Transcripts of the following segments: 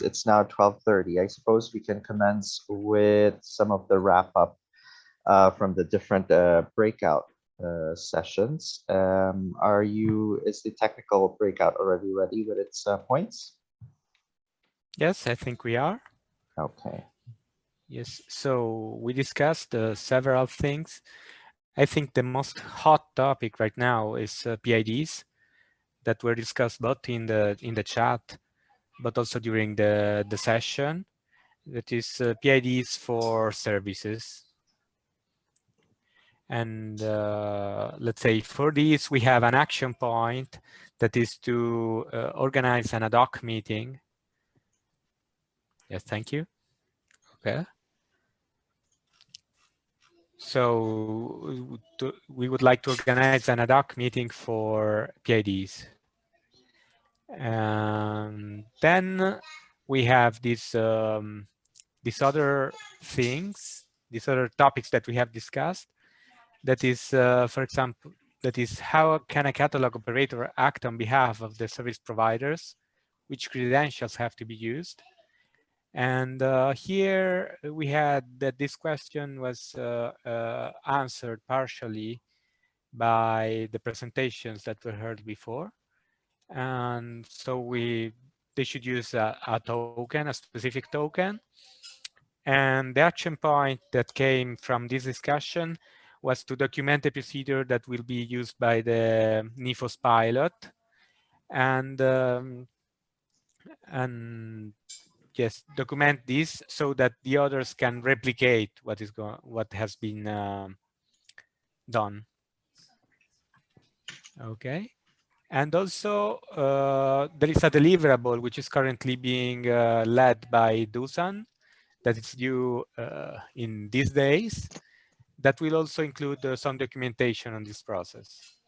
It's now 12:30. I suppose we can commence with some of the wrap up from the different breakout sessions. Is the technical breakout already ready with its points? Yes, I think we are. Okay. Yes, so we discussed several things. I think the most hot topic right now is PIDs that were discussed both in the chat, but also during the session. That is PIDs for services. And let's say for this, we have an action point that is to organize an ad hoc meeting. Yes, thank you. Okay. So we would like to organize an ad hoc meeting for PIDs. Then we have these other things, these other topics that we have discussed. That is, for example, that is how can a catalog operator act on behalf of the service providers? Which credentials have to be used? And here we had that this question was answered partially by the presentations that were heard before. And so they should use a token, a specific token. And the action point that came from this discussion was to document the procedure that will be used by the NIFOS pilot. And yes, document this so that the others can replicate what has been done. Okay. And also there is a deliverable which is currently being led by Dusan that is due in these days, that will also include some documentation on this process.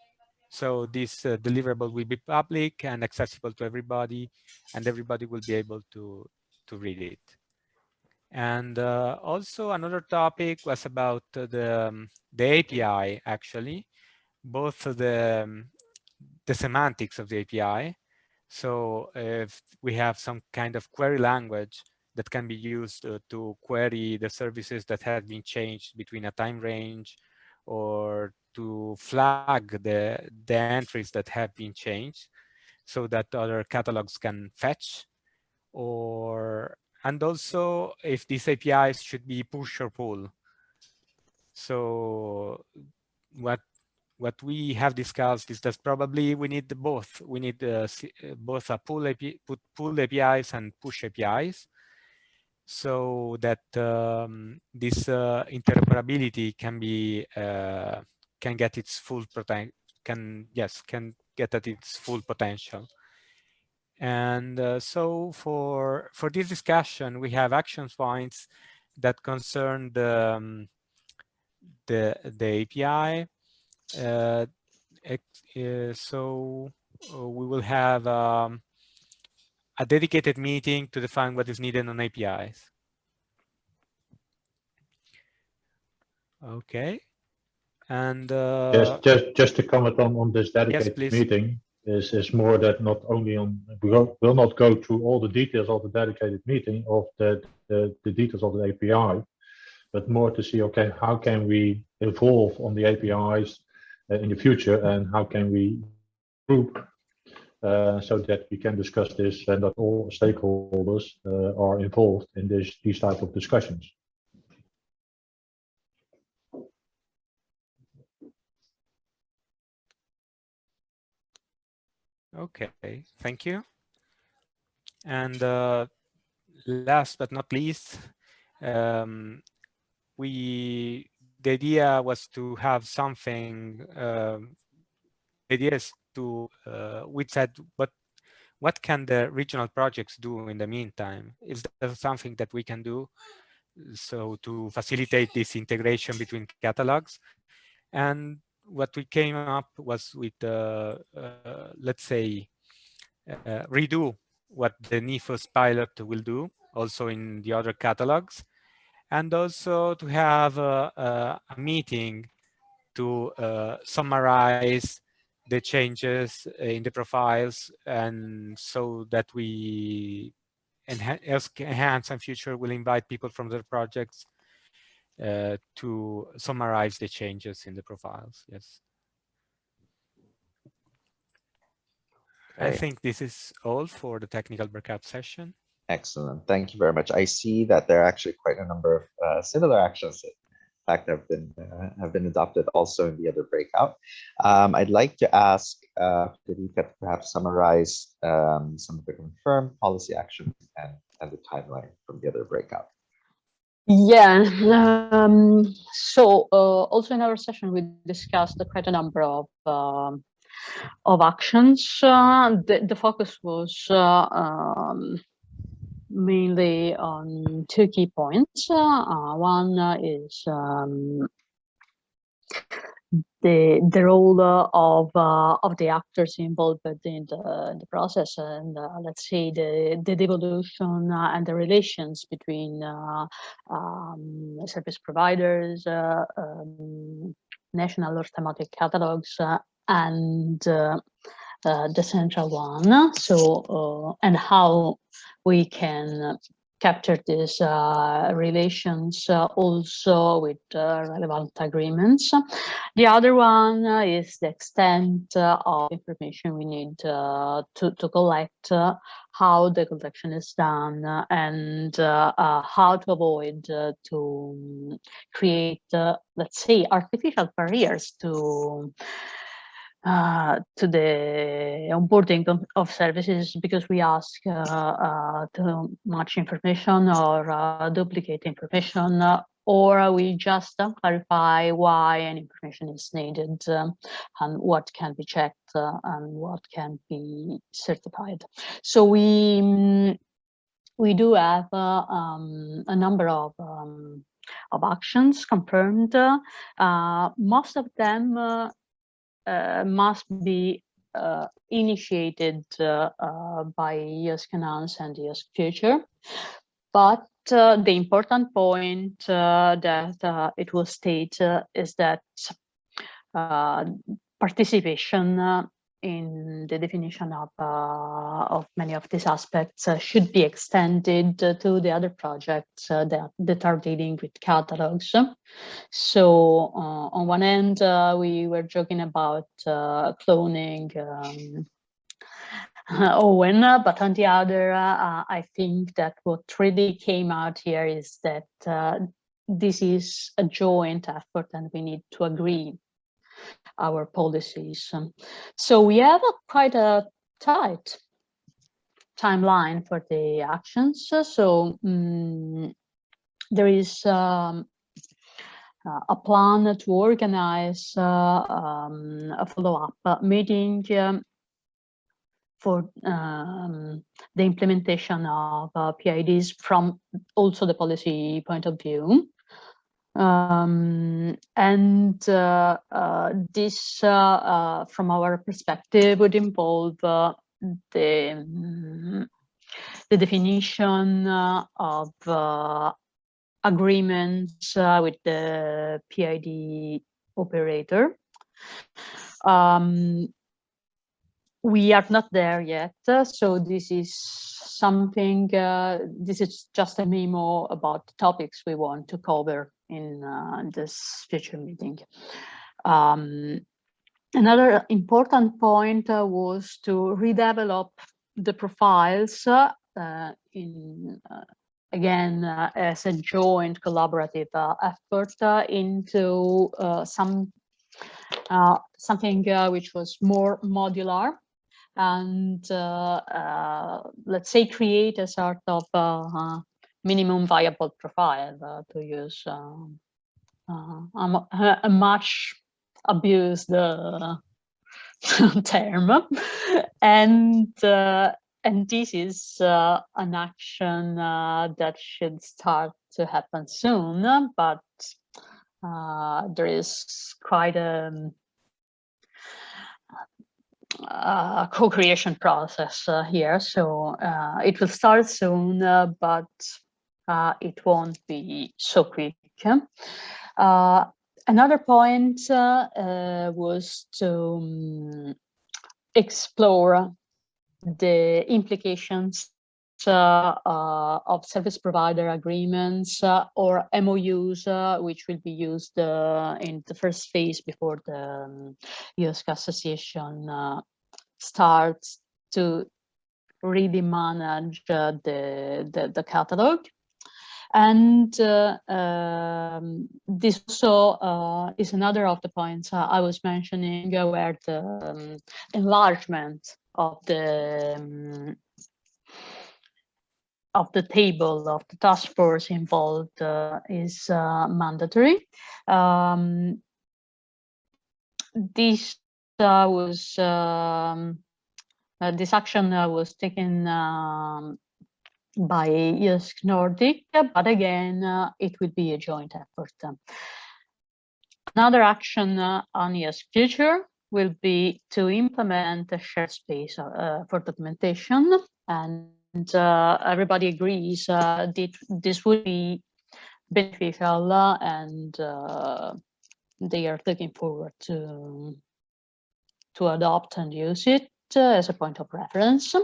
So this deliverable will be public and accessible to everybody, and everybody will be able to read it. And also another topic was about the API, actually, both the semantics of the API. So if we have some kind of query language that can be used to query the services that have been changed between a time range, or to flag the entries that have been changed so that other catalogs can fetch, and also if these APIs should be push or pull. So what we have discussed is that probably we need both. We need both a pull APIs and push APIs, so that this interoperability can be can get its full can get at its full potential. And so for this discussion, we have action points that concern the API. So we will have a dedicated meeting to define what is needed on APIs. Okay. And just to comment on this dedicated meeting is more that not only we will not go through all the details of the dedicated meeting of the details of the API, but more to see, okay, how can we evolve on the APIs in the future, and how can we group so that we can discuss this and that all stakeholders are involved in these type of discussions. Okay, thank you. And last but not least, the idea was to have something. The idea is to we said, what can the regional projects do in the meantime? Is there something that we can do so to facilitate this integration between catalogs? And what we came up was with, let's say, redo what the NIFOS pilot will do also in the other catalogs, and also to have a meeting to summarize the changes in the profiles, and so that we Enhance and Future will invite people from their projects to summarize the changes in the profiles. Yes. Okay. I think this is all for the technical breakout session. Excellent. Thank you very much. I see that there are actually quite a number of similar actions that, in fact, have been adopted also in the other breakout. I'd like to ask Federica to perhaps summarize some of the confirmed policy actions and the timeline from the other breakout. Yeah. So also in our session, we discussed quite a number of actions. The focus was mainly on two key points. One is the role of the actors involved in the process, and let's say the devolution and the relations between service providers, national or thematic catalogs, and the central one. So and how we can capture these relations also with relevant agreements. The other one is the extent of information we need to collect, how the collection is done, and how to avoid to create, let's say, artificial barriers to the onboarding of services, because we ask too much information or duplicate information, or we just don't clarify why any information is needed and what can be checked and what can be certified. So we do have a number of actions confirmed. Most of them must be initiated by EOSC Enhance and EOSC Future. But the important point that it will state is that participation in the definition of many of these aspects should be extended to the other projects that are dealing with catalogs. So on one end, we were joking about cloning Owen, but on the other, I think that what really came out here is that this is a joint effort and we need to agree our policies. So we have quite a tight timeline for the actions. So there is a plan to organize a follow-up meeting for the implementation of PIDs from also the policy point of view. And this, from our perspective, would involve the definition of agreements with the PID operator. We are not there yet, so this is something, this is just a memo about the topics we want to cover in this future meeting. Another important point was to redevelop the profiles again, as a joint collaborative effort into something which was more modular, and let's say create a sort of minimum viable profile, to use a much abused term, and this is an action that should start to happen soon, but there is quite a co-creation process here, so it will start soon, but it won't be so quick. Another point was to explore the implications of service provider agreements or MOUs, which will be used in the first phase before the EOSC Association starts to really manage the catalog. And this also is another of the points I was mentioning, where the enlargement of the table of the task force involved is mandatory. This action was taken by EOSC Nordic, but again, it will be a joint effort. Another action on EOSC Future will be to implement a shared space for documentation, and everybody agrees that this would be beneficial, and they are looking forward to adopt and use it as a point of reference.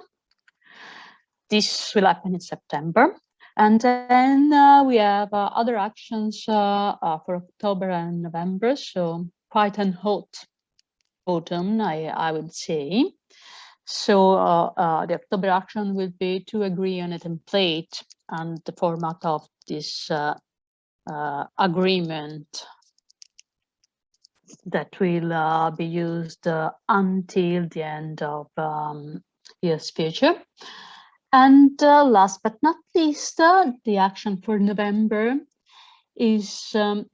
This will happen in September. And then we have other actions for October and November, so quite an hot autumn, I would say. So the October action will be to agree on a template and the format of this agreement that will be used until the end of EOSC Future. And last but not least, the action for November is to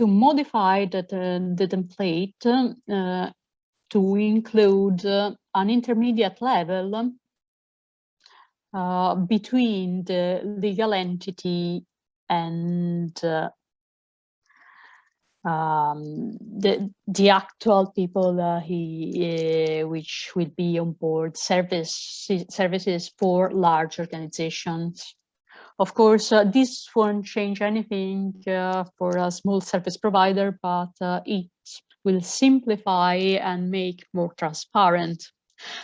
modify the template to include an intermediate level between the legal entity and the actual people which will be on board services for large organizations. Of course, this won't change anything for a small service provider, but it will simplify and make more transparent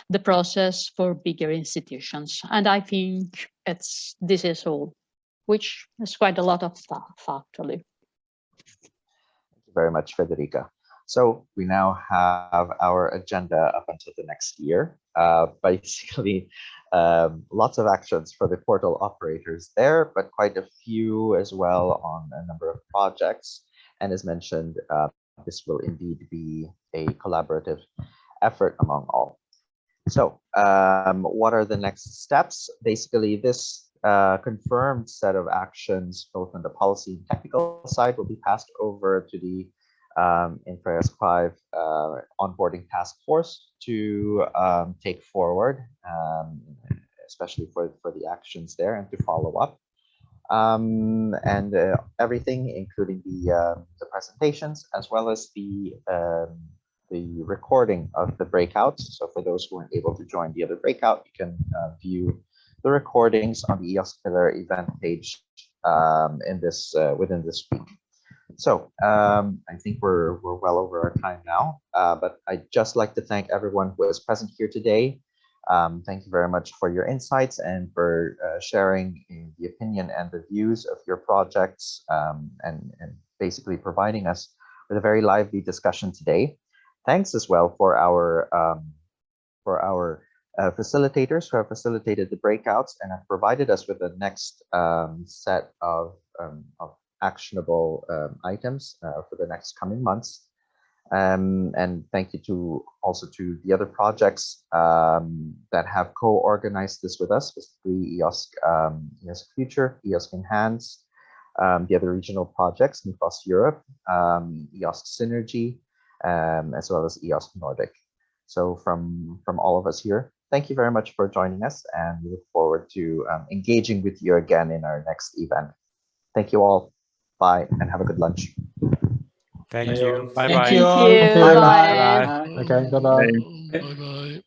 the process for bigger institutions. And I think this is all, which is quite a lot of stuff, actually. Very much, Federica. So we now have our agenda up until the next year. Basically, lots of actions for the portal operators there, but quite a few as well on a number of projects. And as mentioned, this will indeed be a collaborative effort among all. So what are the next steps? Basically, this confirmed set of actions, both on the policy and technical side, will be passed over to the INFRAEOSC-5 Onboarding Task Force to take forward, especially for the actions there, and to follow up. And everything, including the presentations, as well as the recording of the breakouts. So for those who weren't able to join the other breakout, you can view the recordings on the EOSC-Pillar event page within this week. So I think we're well over our time now, but I'd just like to thank everyone who is present here today. Thank you very much for your insights and for sharing the opinion and the views of your projects, and basically providing us with a very lively discussion today. Thanks as well for our facilitators who have facilitated the breakouts and have provided us with the next set of actionable items for the next coming months. And thank you also to the other projects that have co-organized this with us, specifically EOSC Future, EOSC Enhance, the other regional projects across Europe, EOSC Synergy, as well as EOSC Nordic. So from all of us here, thank you very much for joining us, and we look forward to engaging with you again in our next event. Thank you all. Bye, and have a good lunch. Thank you. Bye-bye. Thank you. Bye-bye. Bye. Okay, bye-bye. Bye-bye.